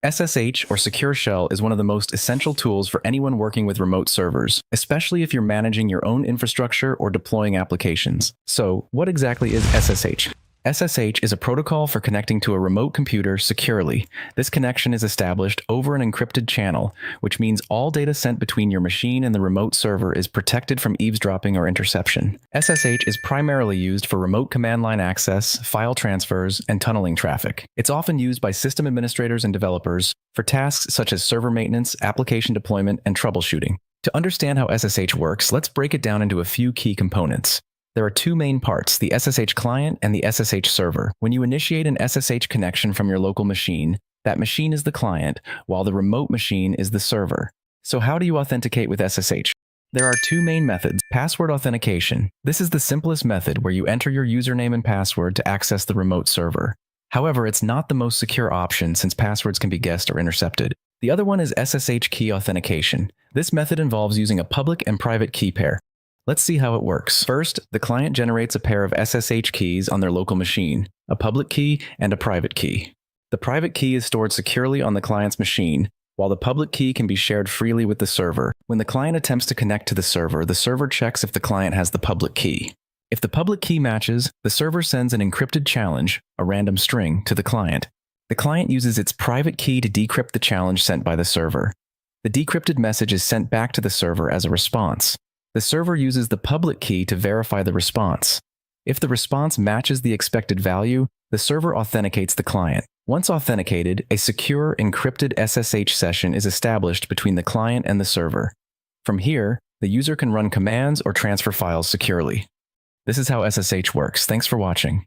SSH, or Secure Shell, is one of the most essential tools for anyone working with remote servers, especially if you're managing your own infrastructure or deploying applications. So, what exactly is SSH? SSH is a protocol for connecting to a remote computer securely. This connection is established over an encrypted channel, which means all data sent between your machine and the remote server is protected from eavesdropping or interception. SSH is primarily used for remote command line access, file transfers, and tunneling traffic. It's often used by system administrators and developers for tasks such as server maintenance, application deployment, and troubleshooting. To understand how SSH works, let's break it down into a few key components. There are two main parts, the SSH client and the SSH server. When you initiate an SSH connection from your local machine, that machine is the client, while the remote machine is the server. So how do you authenticate with SSH? There are two main methods. Password authentication. This is the simplest method where you enter your username and password to access the remote server. However, it's not the most secure option since passwords can be guessed or intercepted. The other one is SSH key authentication. This method involves using a public and private key pair. Let's see how it works. First, the client generates a pair of SSH keys on their local machine, a public key and a private key. The private key is stored securely on the client's machine, while the public key can be shared freely with the server. When the client attempts to connect to the server checks if the client has the public key. If the public key matches, the server sends an encrypted challenge, a random string, to the client. The client uses its private key to decrypt the challenge sent by the server. The decrypted message is sent back to the server as a response. The server uses the public key to verify the response. If the response matches the expected value, the server authenticates the client. Once authenticated, a secure, encrypted SSH session is established between the client and the server. From here, the user can run commands or transfer files securely. This is how SSH works. Thanks for watching.